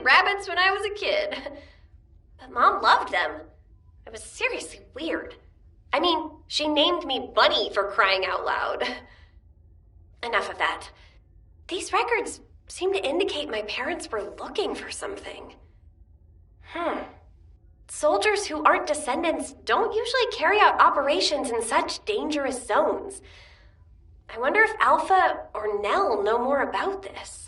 rabbits when I was a kid. But Mom loved them. It was seriously weird. I mean, she named me Bunny for crying out loud. Enough of that. These records seem to indicate my parents were looking for something. Soldiers who aren't descendants don't usually carry out operations in such dangerous zones. I wonder if Alpha or Nell know more about this.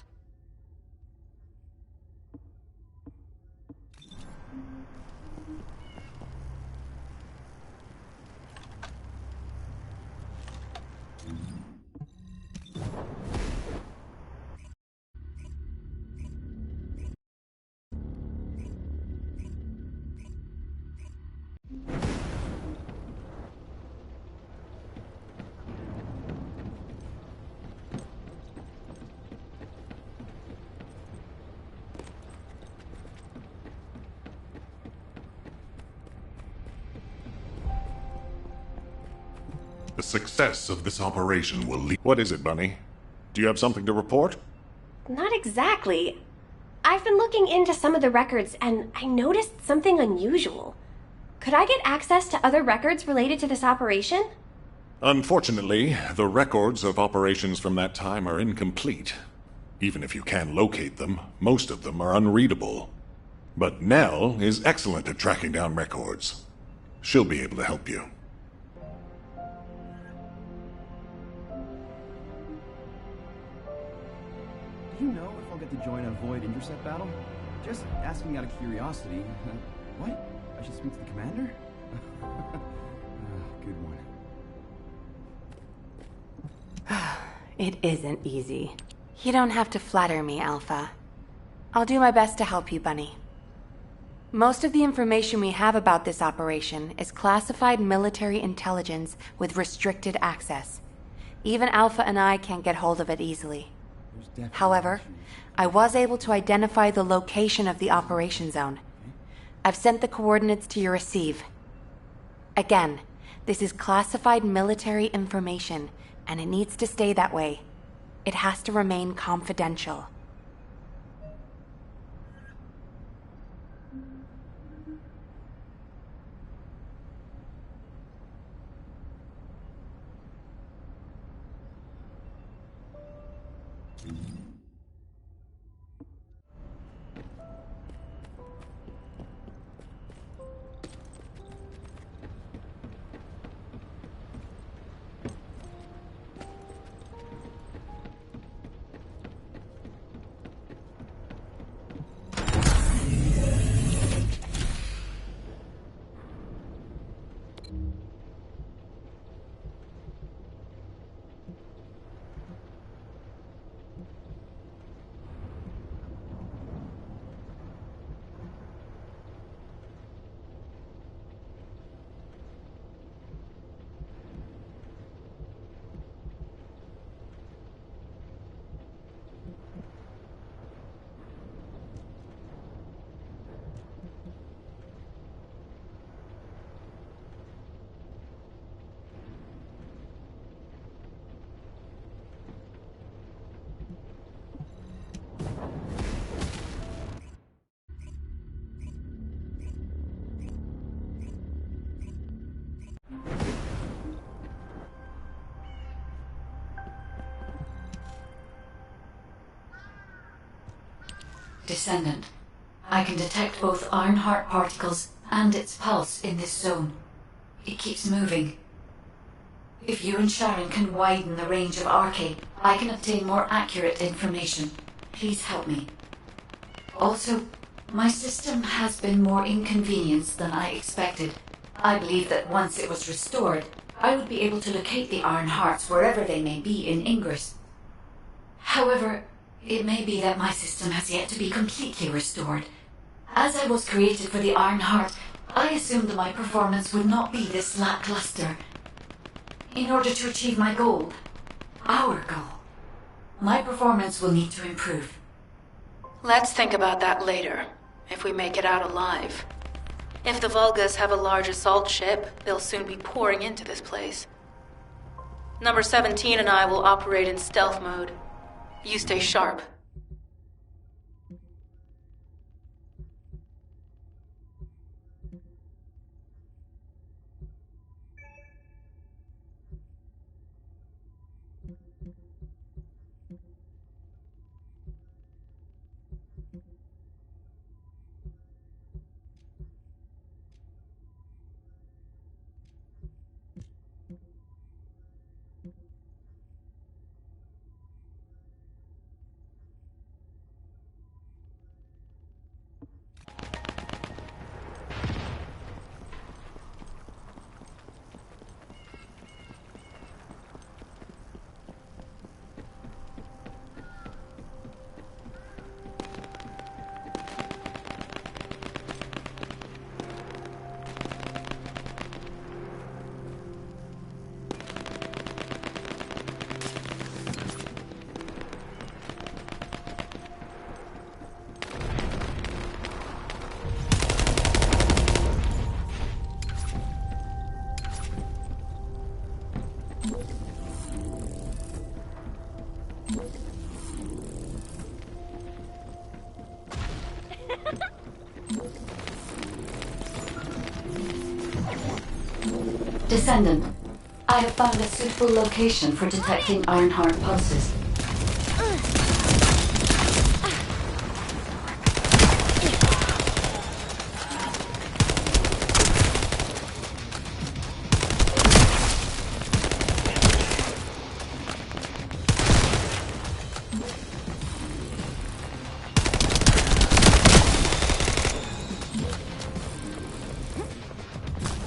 The success of this operation will lead... What is it, Bunny? Do you have something to report? Not exactly. I've been looking into some of the records, and I noticed something unusual. Could I get access to other records related to this operation? Unfortunately, the records of operations from that time are incomplete. Even if you can locate them, most of them are unreadable. But Nell is excellent at tracking down records. She'll be able to help you. Do you know if I'll get to join a Void intercept battle? Just asking out of curiosity. What? I should speak to the commander? Good one. It isn't easy. You don't have to flatter me, Alpha. I'll do my best to help you, Bunny. Most of the information we have about this operation is classified military intelligence with restricted access. Even Alpha and I can't get hold of it easily. However, I was able to identify the location of the operation zone. I've sent the coordinates to your receive. Again, this is classified military information, and it needs to stay that way. It has to remain confidential. Descendant, I can detect both Ironheart particles and its pulse in this zone. It keeps moving. If you and Sharon can widen the range of Arcade, I can obtain more accurate information. Please help me. Also, my system has been more inconvenienced than I expected. I believe that once it was restored, I would be able to locate the Ironhearts wherever they may be in Ingress. However, it may be that my system has yet to be completely restored. As I was created for the Ironheart, I assumed my performance would not be this lackluster. In order to achieve my goal, our goal, my performance will need to improve. Let's think about that later, if we make it out alive. If the Volgas have a large assault ship, they'll soon be pouring into this place. Number 17 and I will operate in stealth mode. You stay sharp. Descendant, I have found a suitable location for detecting Ironheart pulses.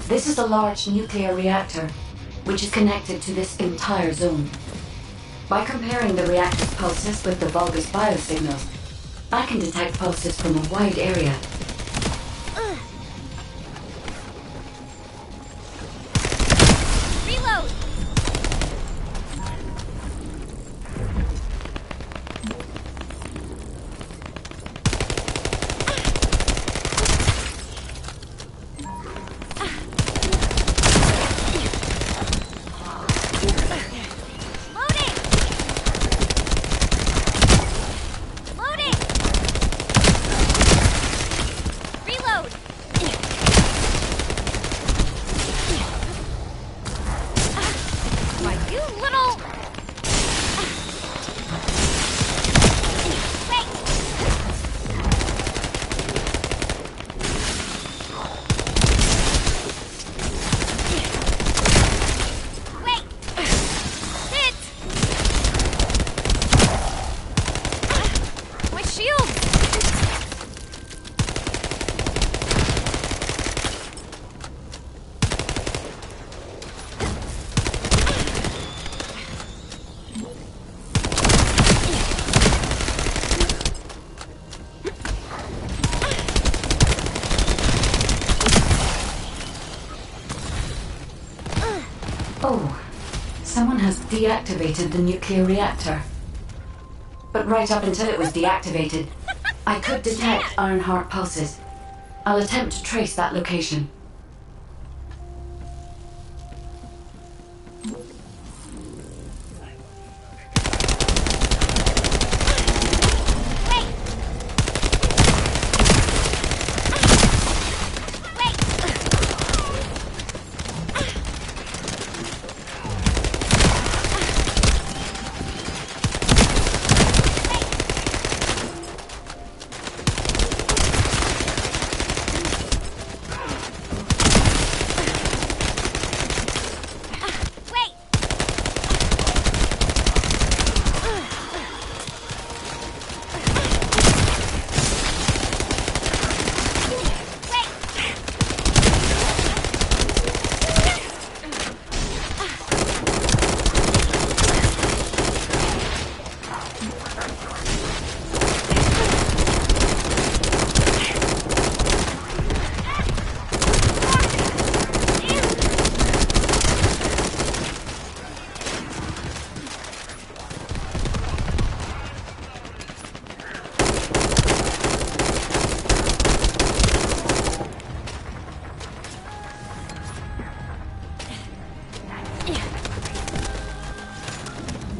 This is a large nuclear reactor, which is connected to this entire zone. By comparing the reactor's pulses with the Vulgus biosignals, I can detect pulses from a wide area. Reload! Oh, someone has deactivated the nuclear reactor. But right up until it was deactivated, I could detect Ironheart pulses. I'll attempt to trace that location.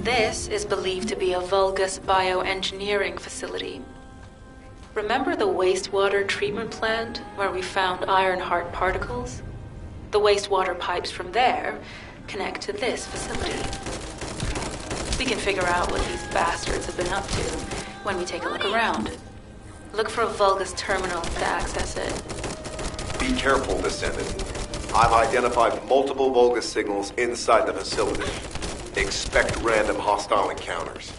This is believed to be a Vulgus bioengineering facility. Remember the wastewater treatment plant where we found Ironheart particles? The wastewater pipes from there connect to this facility. We can figure out what these bastards have been up to when we take a look around. Look for a Vulgus terminal to access it. Be careful, Descendant. I've identified multiple Vulgus signals inside the facility. Expect random hostile encounters.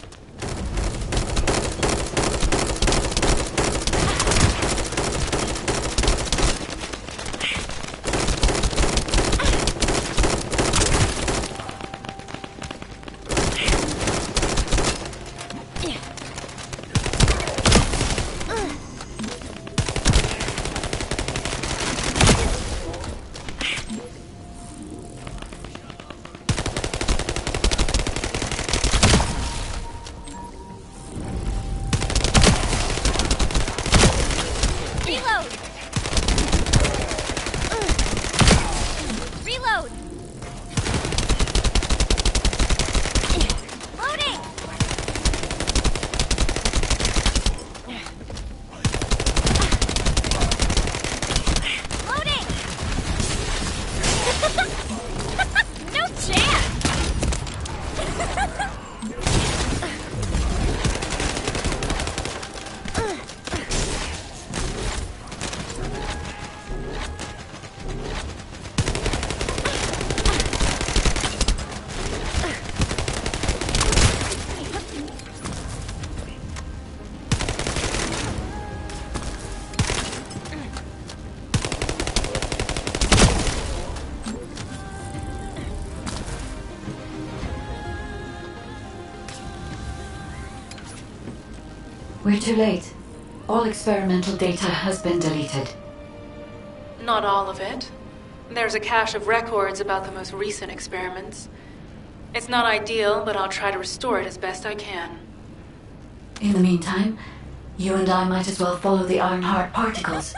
We're too late. All experimental data has been deleted. Not all of it. There's a cache of records about the most recent experiments. It's not ideal, but I'll try to restore it as best I can. In the meantime, you and I might as well follow the Ironheart particles.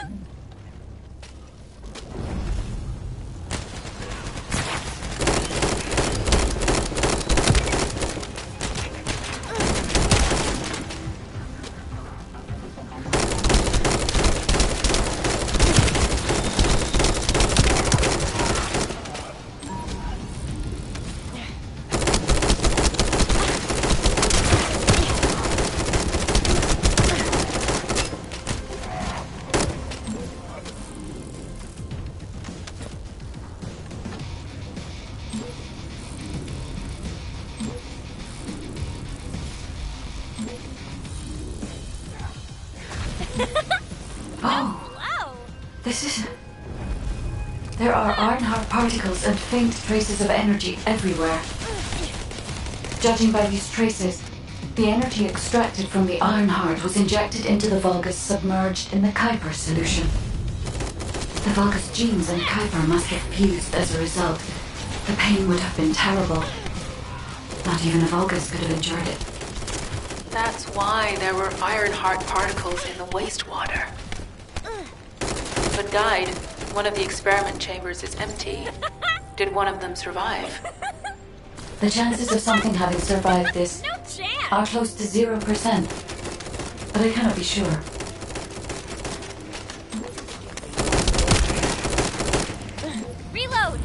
There are Ironheart particles and faint traces of energy everywhere. Judging by these traces, the energy extracted from the Ironheart was injected into the Vulgus submerged in the Kuiper solution. The Vulgus genes and Kuiper must have fused as a result. The pain would have been terrible. Not even a Vulgus could have endured it. That's why there were Ironheart particles in the wastewater. But guide, one of the experiment chambers is empty. Did one of them survive? The chances of something having survived this are close to 0%, but I cannot be sure. Reload!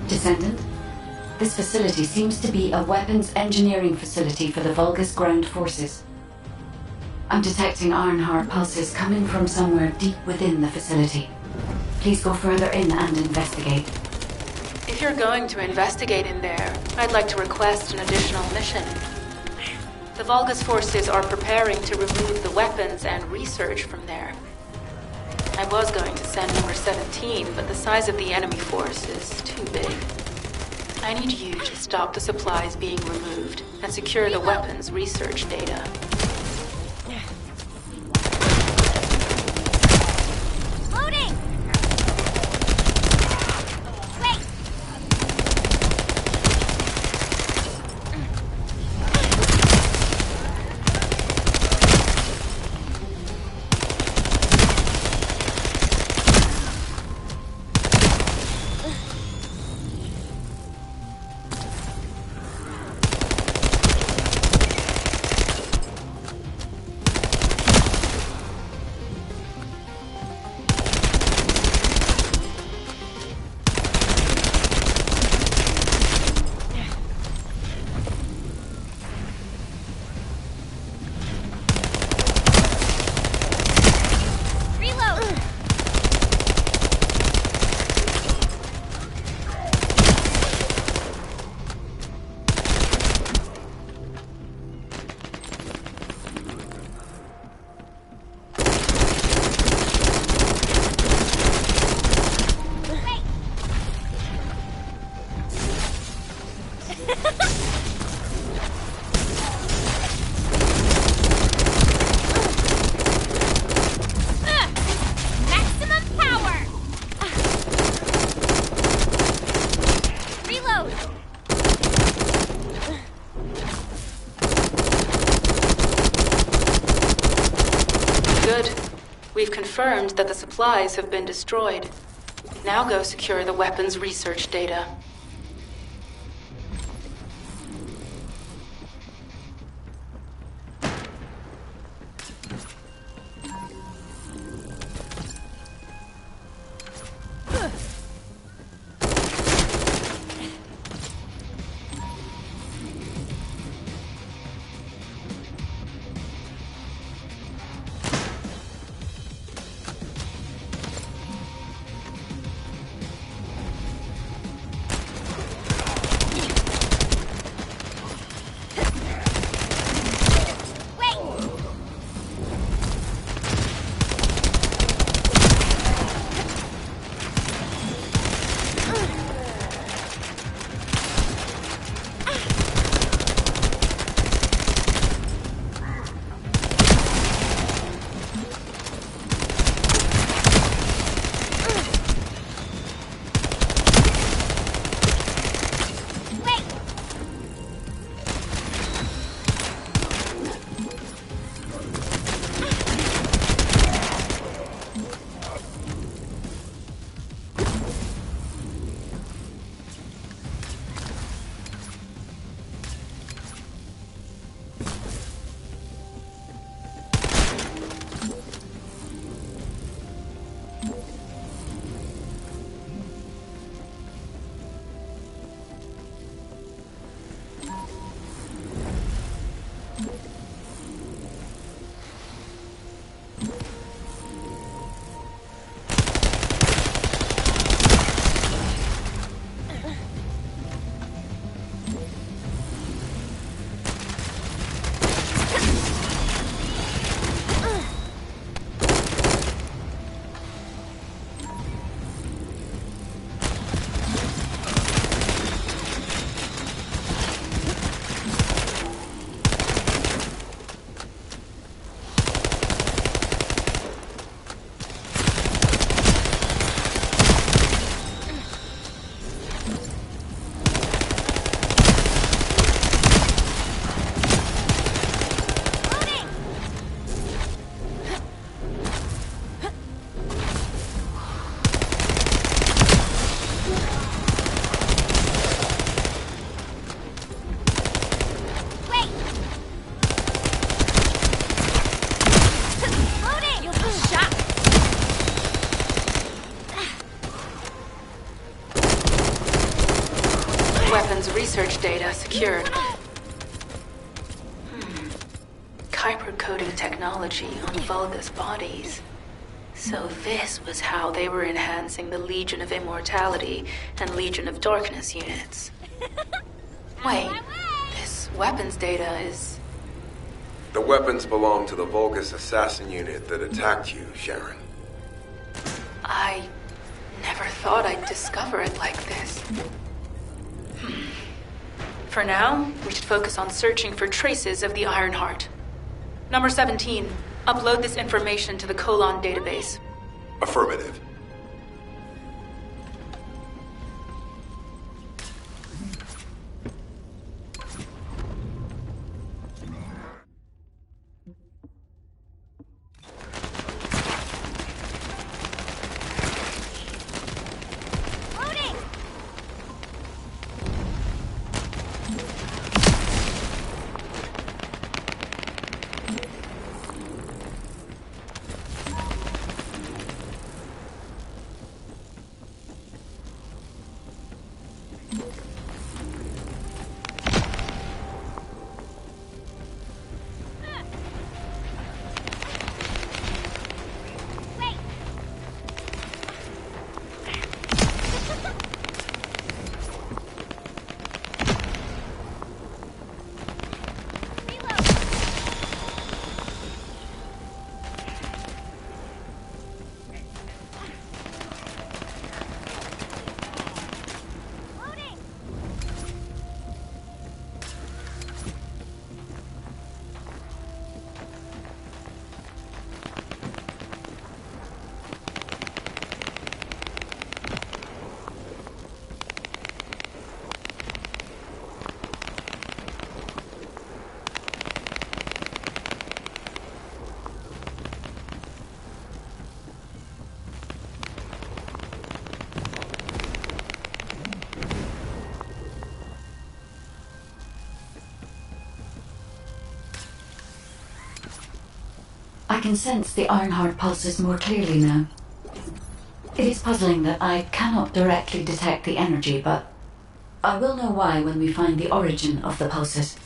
Descendant? This facility seems to be a weapons engineering facility for the Vulgus ground forces. I'm detecting Ironheart pulses coming from somewhere deep within the facility. Please go further in and investigate. If you're going to investigate in there, I'd like to request an additional mission. The Vulgus forces are preparing to remove the weapons and research from there. I was going to send number 17, but the size of the enemy force is too big. I need you to stop the supplies being removed and secure the weapons research data. Loading! Wait! We've confirmed that the supplies have been destroyed. Now go secure the weapons research data. Weapons research data secured. Kyber coding technology on Vulgus bodies. So this was how they were enhancing the Legion of Immortality and Legion of Darkness units. Wait, this weapons data is... The weapons belong to the Vulgus assassin unit that attacked you, Sharon. I never thought I'd discover it like this. For now, we should focus on searching for traces of the Ironheart. Number 17, upload this information to the Colon database. Affirmative. I can sense the Ironheart pulses more clearly now. It is puzzling that I cannot directly detect the energy, but I will know why when we find the origin of the pulses.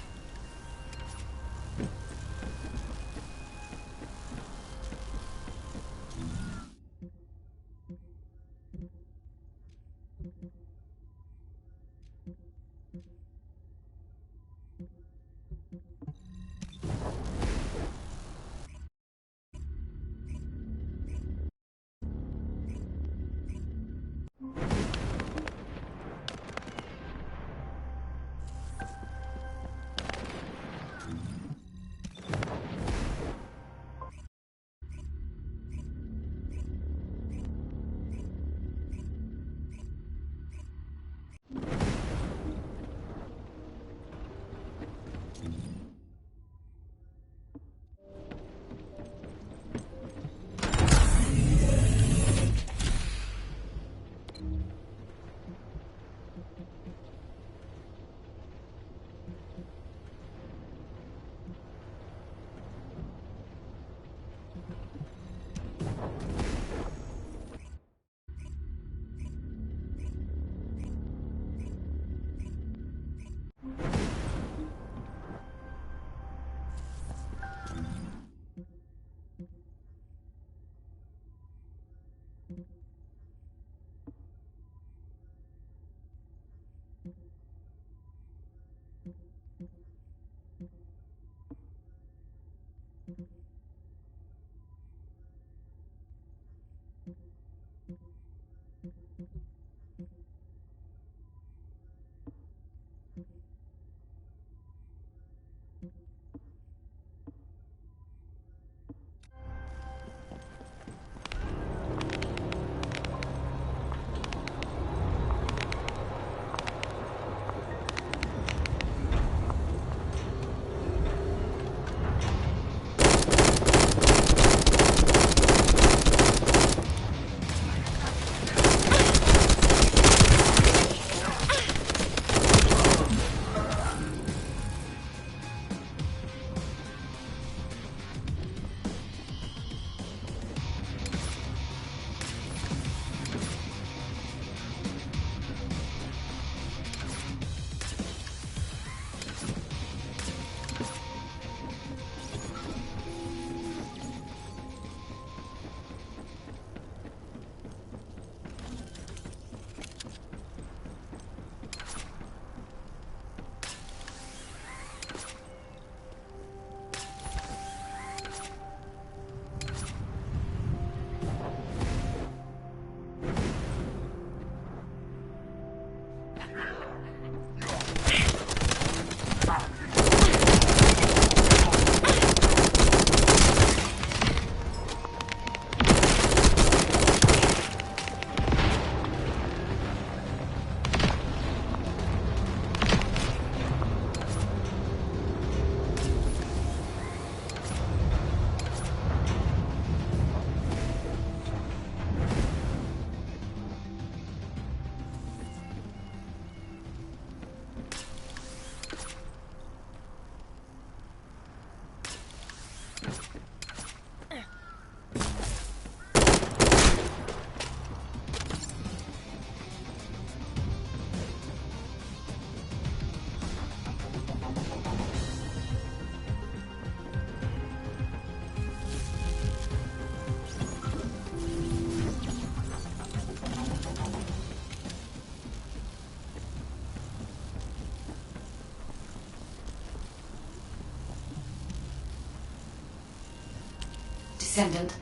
Descendant,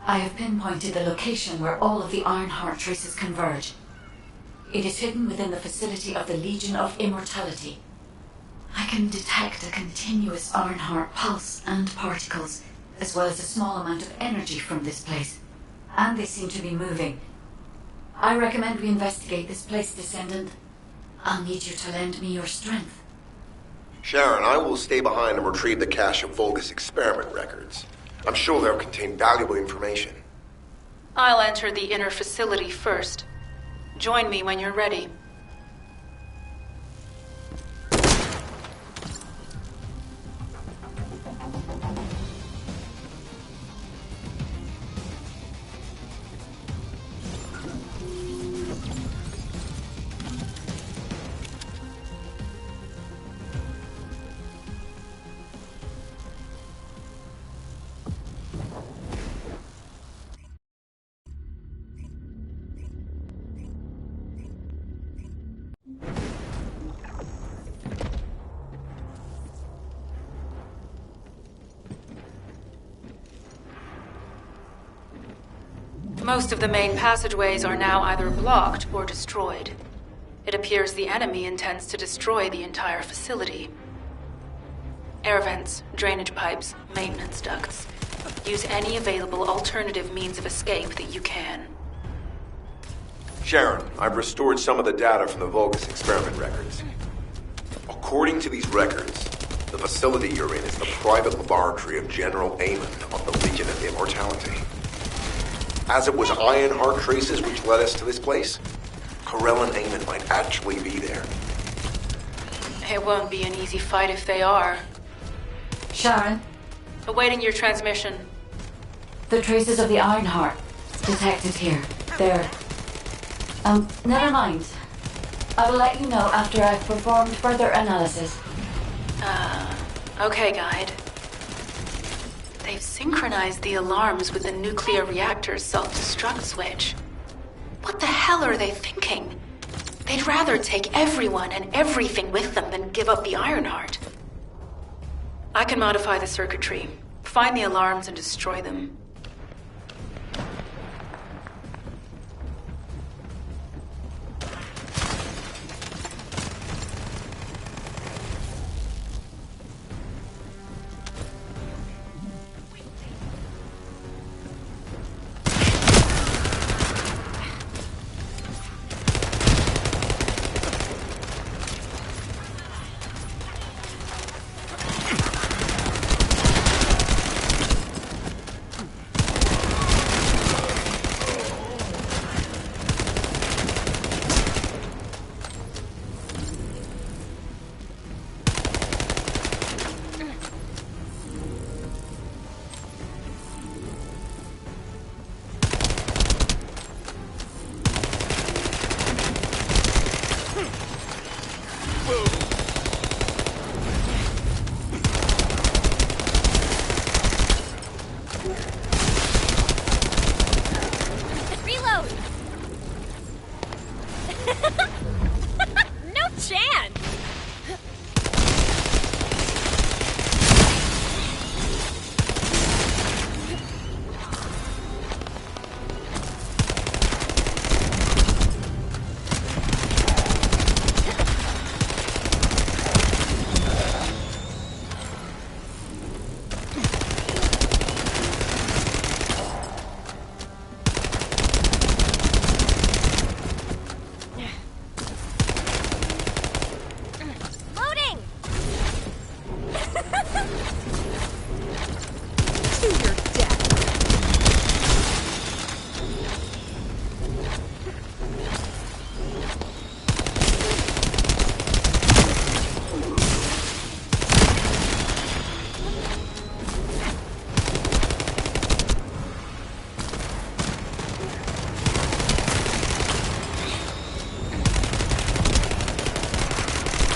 I have pinpointed the location where all of the Ironheart traces converge. It is hidden within the facility of the Legion of Immortality. I can detect a continuous Ironheart pulse and particles, as well as a small amount of energy from this place. And they seem to be moving. I recommend we investigate this place, Descendant. I'll need you to lend me your strength. Sharon, I will stay behind and retrieve the cache of Vulgus experiment records. I'm sure they'll contain valuable information. I'll enter the inner facility first. Join me when you're ready. Most of the main passageways are now either blocked or destroyed. It appears the enemy intends to destroy the entire facility. Air vents, drainage pipes, maintenance ducts. Use any available alternative means of escape that you can. Sharon, I've restored some of the data from the Vulgus experiment records. According to these records, the facility you're in is the private laboratory of General Amon of the Legion of Immortality. As it was Ironheart traces which led us to this place, Corell and Amon might actually be there. It won't be an easy fight if they are. Sharon, Awaiting your transmission. the traces of the Ironheart detected here. They're... never mind. I will let you know after I've performed further analysis. Okay, Guide. They've synchronized the alarms with the nuclear reactor's self-destruct switch. What the hell are they thinking? They'd rather take everyone and everything with them than give up the Ironheart. I can modify the circuitry, find the alarms and destroy them.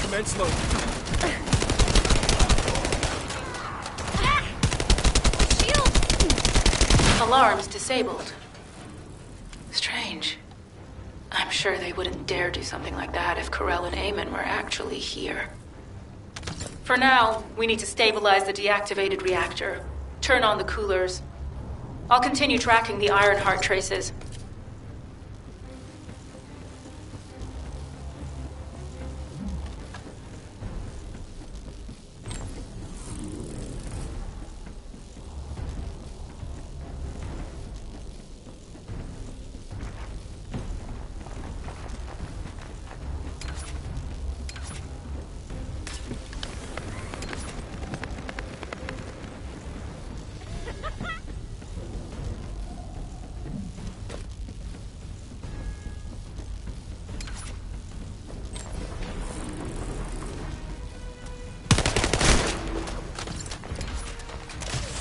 Commence load. Alarms disabled. Strange. I'm sure they wouldn't dare do something like that if Corell and Amon were actually here. For now, we need to stabilize the deactivated reactor, turn on the coolers, I'll continue tracking the Ironheart traces.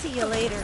See you later.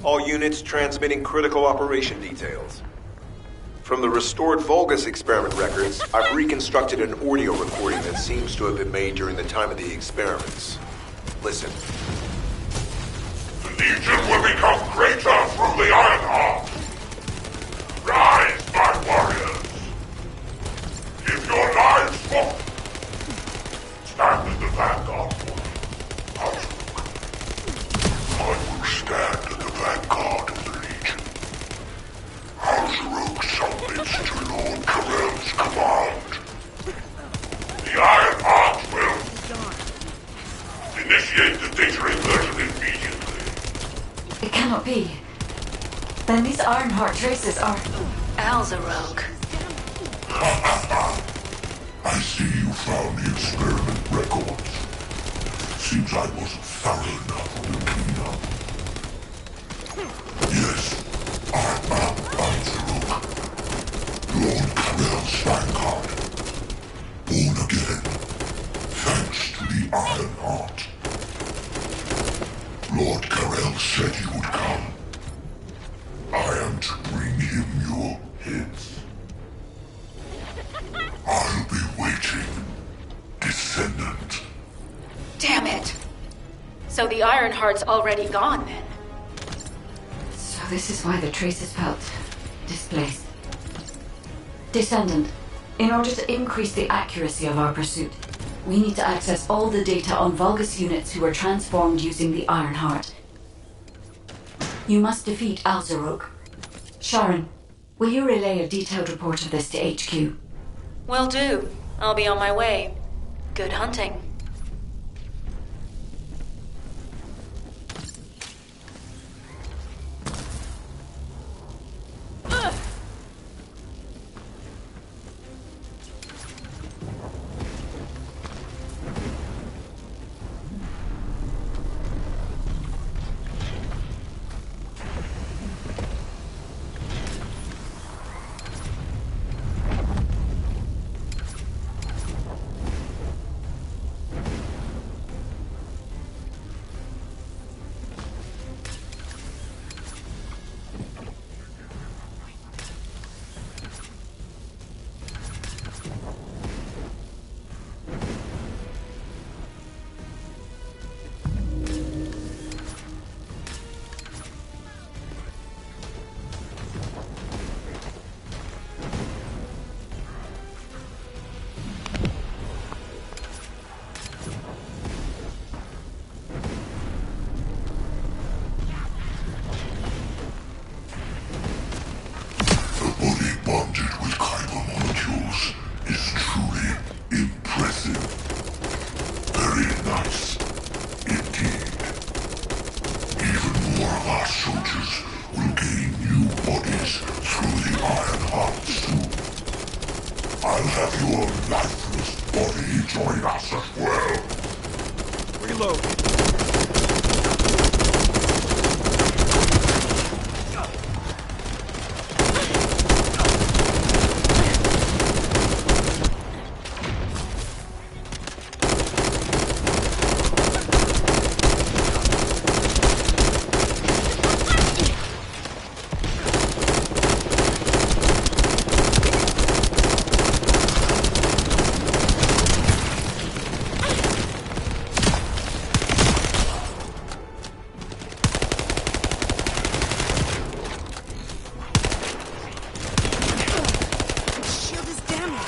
All units transmitting critical operation details. From the restored Vulgus experiment records, I've reconstructed an audio recording that seems to have been made during the time of the experiments. Listen. The Legion will become greater through the Ironheart. Rise, my warriors. Give your lives for... Stand in the vanguard for me. I will stand at the vanguard of the Legion. Alzaruk submits to Lord Karel's command. The Ironheart will initiate the data inversion immediately. It cannot be. Then these Ironheart traces are... Alzaruk. I see you found the experiment records. Seems I wasn't thorough enough to clean up. Yes, I am Alzaruk, Lord Karel's vanguard. Born again, thanks to the Ironheart. Lord Karel said he would come. I am to bring him your hits. I'll be waiting, Descendant. Damn it! So the Ironheart's already gone, then? So this is why the traces felt displaced. Descendant, in order to increase the accuracy of our pursuit, we need to access all the data on Vulgus units who were transformed using the Ironheart. You must defeat Alzaruk. Sharon, will you relay a detailed report of this to HQ? Will do. I'll be on my way. Good hunting. your lifeless body join us as well. Reload.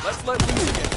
Let's let loose again.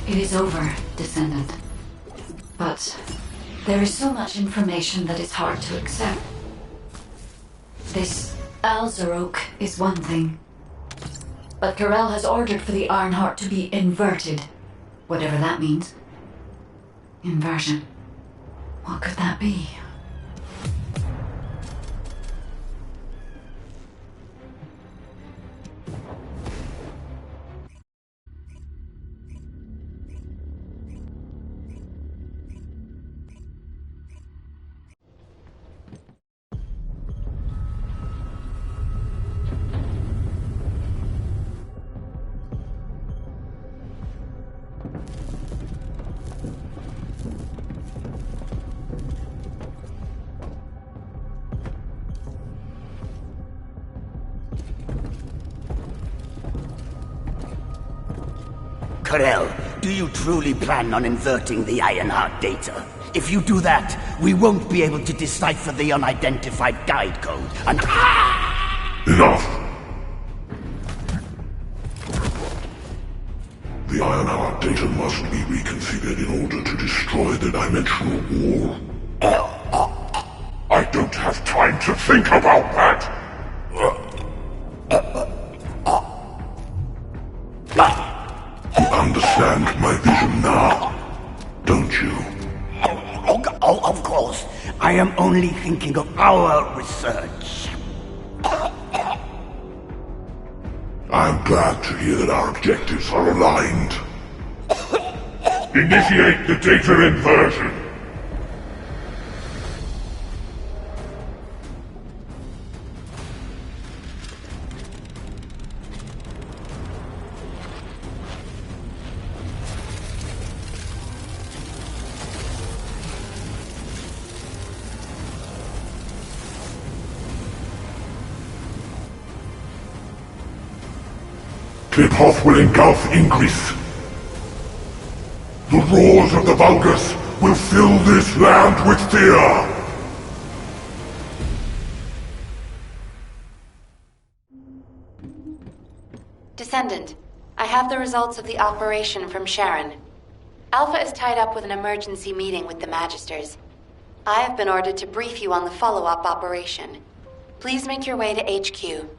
It is over, Descendant. But there is so much information that is hard to accept. This Alzarok is one thing. But Karel has ordered for the Ironheart to be inverted. Whatever that means. Inversion. What could that be? Karel, do you truly plan on inverting the Ironheart data? If you do that, we won't be able to decipher the unidentified guide code. And Enough! The Ironheart data must be reconfigured in order to destroy the dimensional wall. I don't have time to think about that! You understand my vision now, don't you? Oh, of course. I am only thinking of our research. I'm glad to hear that our objectives are aligned. Initiate the data inversion. Tip-off will engulf Ingress. The roars of the Vulgus will fill this land with fear! Descendant, I have the results of the operation from Sharon. Alpha is tied up with an emergency meeting with the Magisters. I have been ordered to brief you on the follow-up operation. Please make your way to HQ.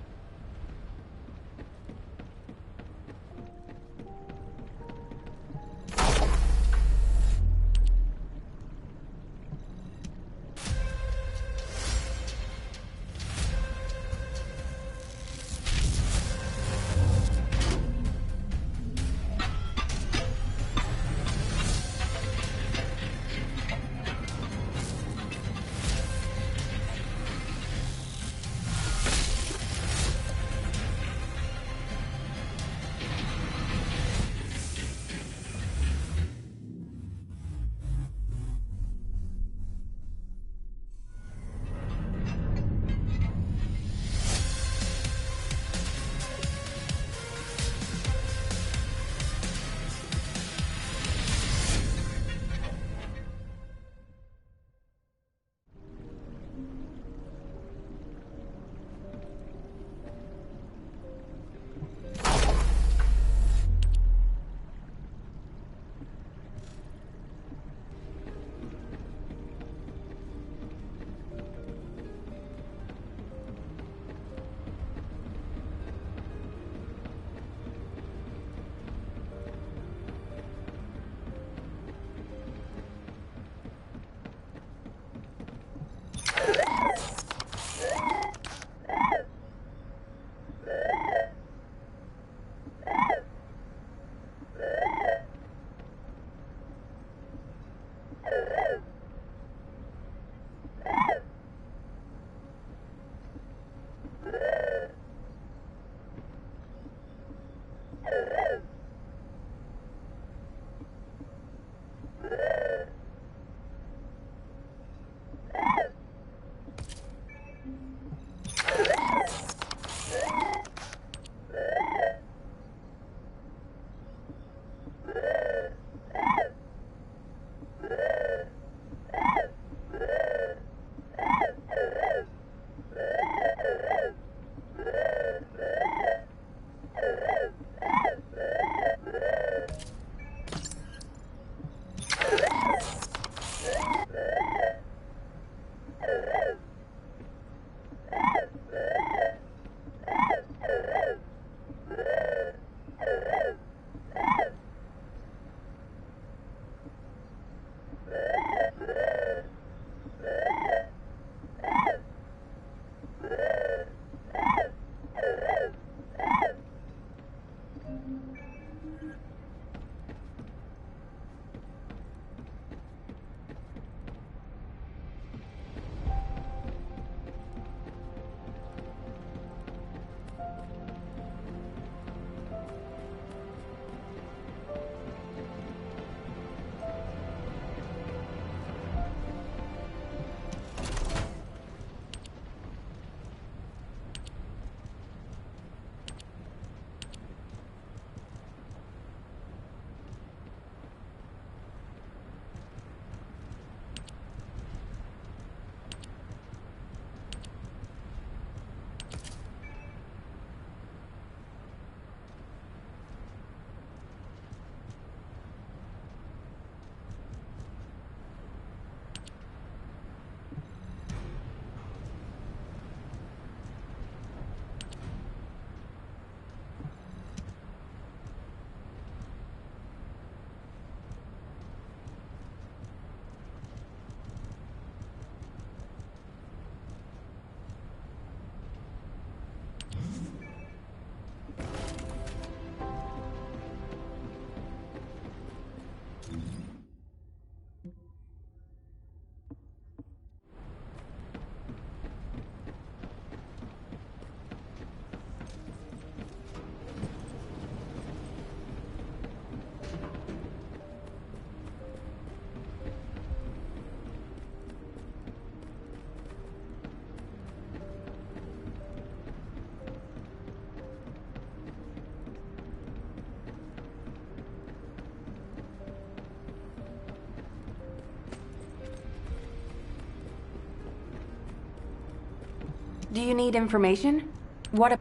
Do you need information?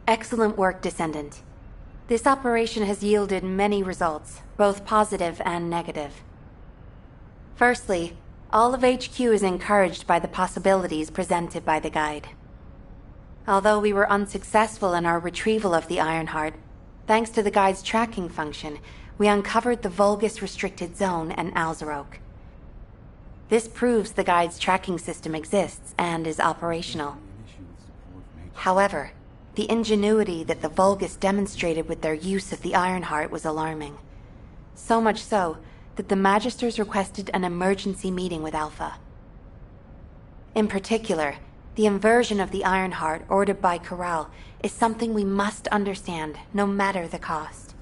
Excellent work, Descendant. This operation has yielded many results, both positive and negative. Firstly, all of HQ is encouraged by the possibilities presented by the guide. Although we were unsuccessful in our retrieval of the Ironheart, thanks to the guide's tracking function, we uncovered the Vulgus restricted zone and Alzarok. This proves the guide's tracking system exists and is operational. However, the ingenuity that the Vulgus demonstrated with their use of the Ironheart was alarming. So much so that the Magisters requested an emergency meeting with Alpha. In particular, the inversion of the Ironheart ordered by Corral is something we must understand, no matter the cost.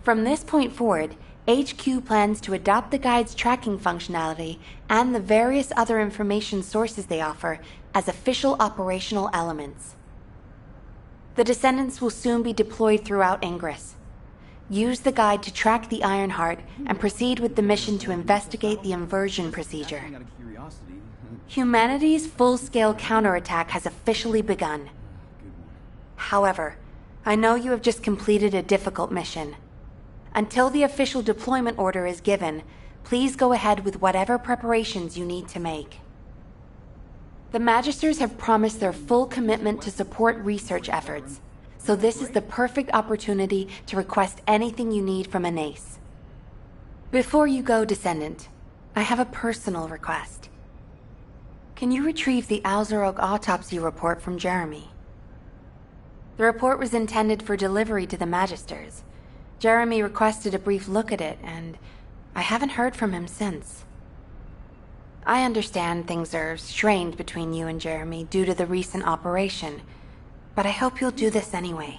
From this point forward, HQ plans to adopt the Guide's tracking functionality and the various other information sources they offer as official operational elements. The Descendants will soon be deployed throughout Ingress. Use the Guide to track the Ironheart and proceed with the mission to investigate the inversion procedure. Humanity's full-scale counterattack has officially begun. However, I know you have just completed a difficult mission. Until the official deployment order is given, please go ahead with whatever preparations you need to make. The Magisters have promised their full commitment to support research efforts, so this is the perfect opportunity to request anything you need from an ace. Before you go, Descendant, I have a personal request. Can you retrieve the Alzarok autopsy report from Jeremy? The report was intended for delivery to the Magisters. Jeremy requested a brief look at it, and I haven't heard from him since. I understand things are strained between you and Jeremy due to the recent operation, but I hope you'll do this anyway.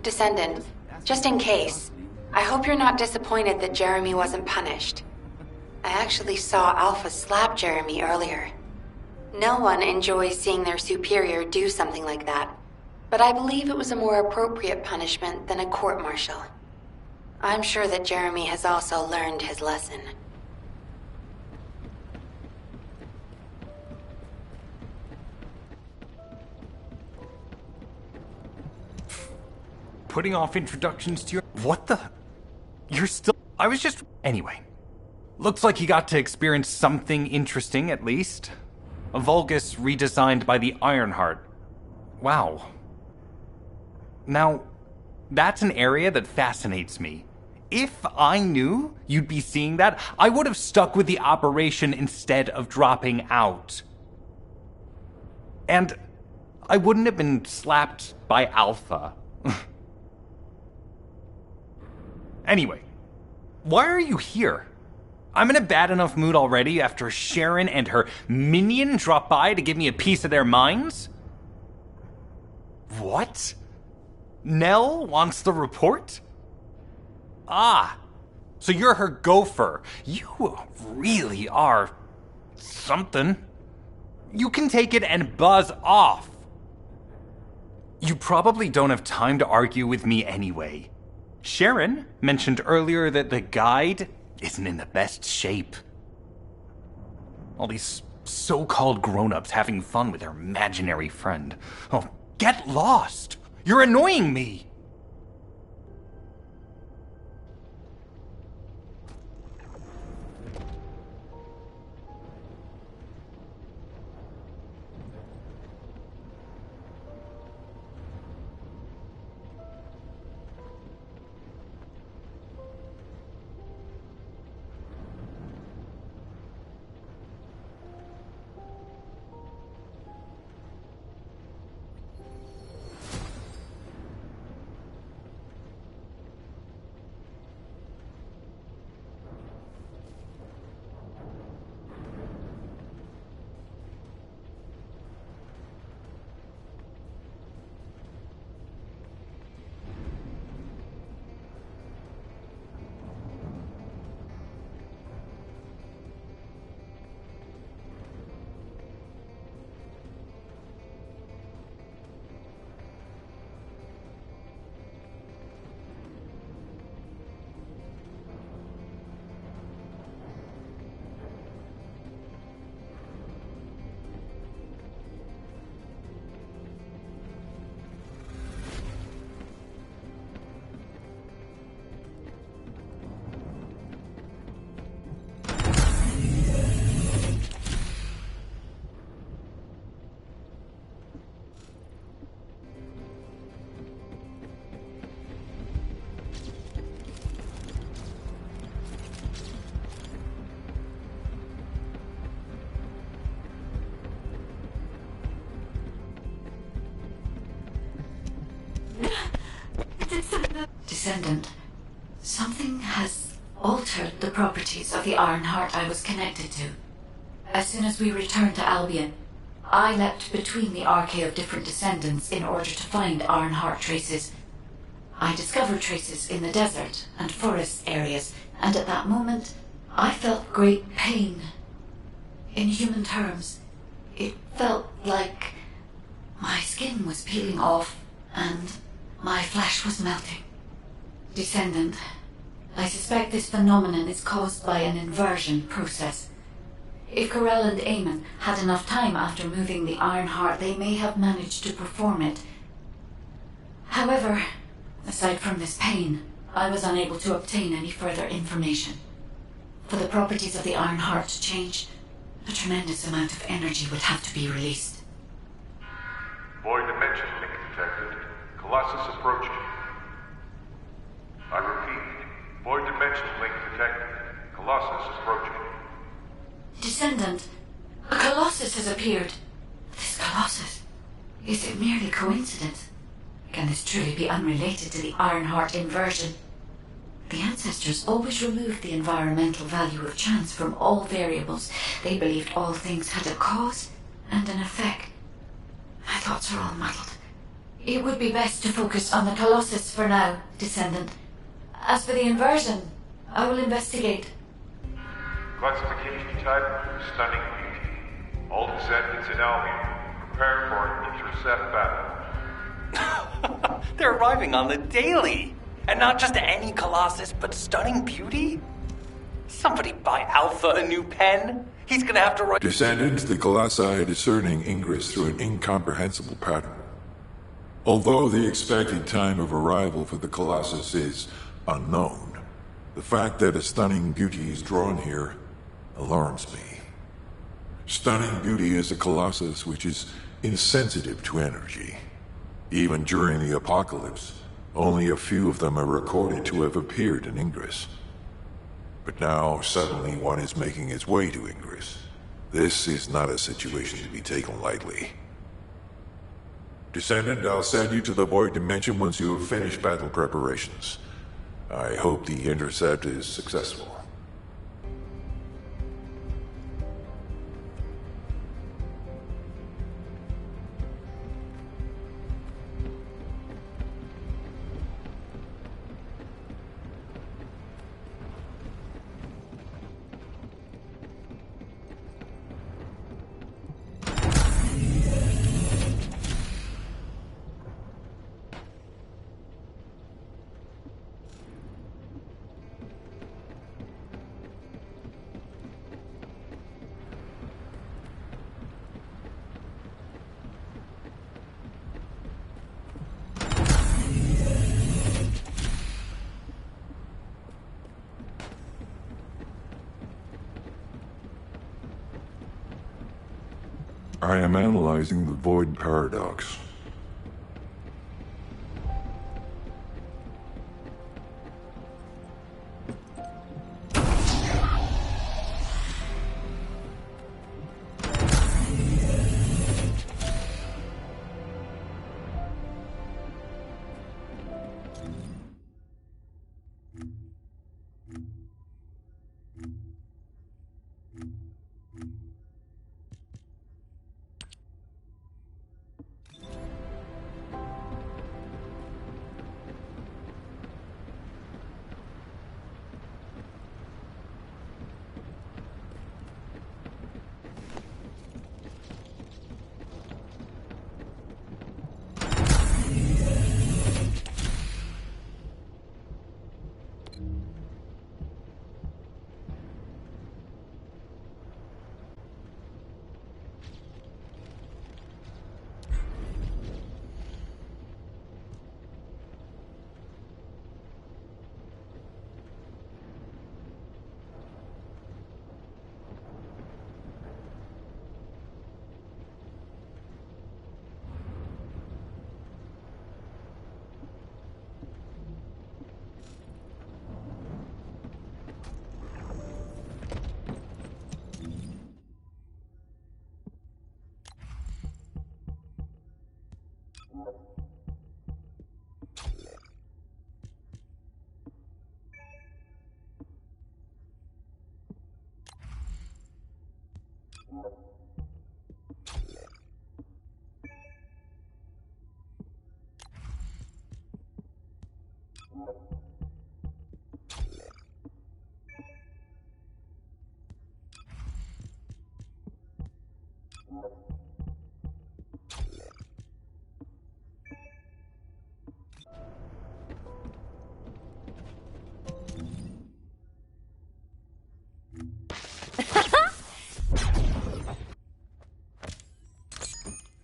Descendant, just in case, I hope you're not disappointed that Jeremy wasn't punished. I actually saw Alpha slap Jeremy earlier. No one enjoys seeing their superior do something like that, but I believe it was a more appropriate punishment than a court-martial. I'm sure that Jeremy has also learned his lesson. Putting off introductions to your... What the... You're still... I was just... Anyway. Looks like you got to experience something interesting, at least. A Vulgus redesigned by the Ironheart. Wow. Now, that's an area that fascinates me. If I knew you'd be seeing that, I would have stuck with the operation instead of dropping out. And I wouldn't have been slapped by Alpha. Anyway, why are you here? I'm in a bad enough mood already after Sharon and her minion drop by to give me a piece of their minds? What? Nell wants the report? Ah, so you're her gopher. You really are something. You can take it and buzz off. You probably don't have time to argue with me anyway. Sharon mentioned earlier that the guide isn't in the best shape. All these so-called grown-ups having fun with their imaginary friend. Oh, get lost! You're annoying me! Descendant, something has altered the properties of the Ironheart I was connected to. As soon as we returned to Albion, I leapt between the arcade of different descendants in order to find Ironheart traces. I discovered traces in the desert and forest areas, and at that moment, I felt great pain. In human terms, it felt like my skin was peeling off and my flesh was melting. Descendant, I suspect this phenomenon is caused by an inversion process. If Corell and Eamon had enough time after moving the Ironheart, they may have managed to perform it. However, aside from this pain, I was unable to obtain any further information. For the properties of the Ironheart to change, a tremendous amount of energy would have to be released. Void dimension link detected. Colossus approaching. I repeat, void dimension link detected. Colossus approaching. Descendant, a Colossus has appeared. This Colossus, is it merely coincidence? Can this truly be unrelated to the Ironheart inversion? The ancestors always removed the environmental value of chance from all variables. They believed all things had a cause and an effect. My thoughts are all muddled. It would be best to focus on the Colossus for now, Descendant. As for the inversion, I will investigate. Classification type, stunning beauty. All descendants in Albion, prepare for an intercept battle. They're arriving on the daily! And not just any Colossus, but stunning beauty? Somebody buy Alpha a new pen? He's gonna have to write— Descendants, the Colossi are discerning ingress through an incomprehensible pattern. Although the expected time of arrival for the Colossus is unknown, the fact that a stunning beauty is drawn here alarms me. Stunning beauty is a colossus which is insensitive to energy. Even during the apocalypse, only a few of them are recorded to have appeared in Ingress. But now, suddenly one is making its way to Ingress. This is not a situation to be taken lightly. Descendant, I'll send you to the Void Dimension once you have finished battle preparations. I hope the intercept is successful. I am analyzing the Void Paradox.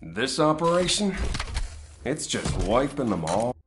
This operation? It's just wiping them all.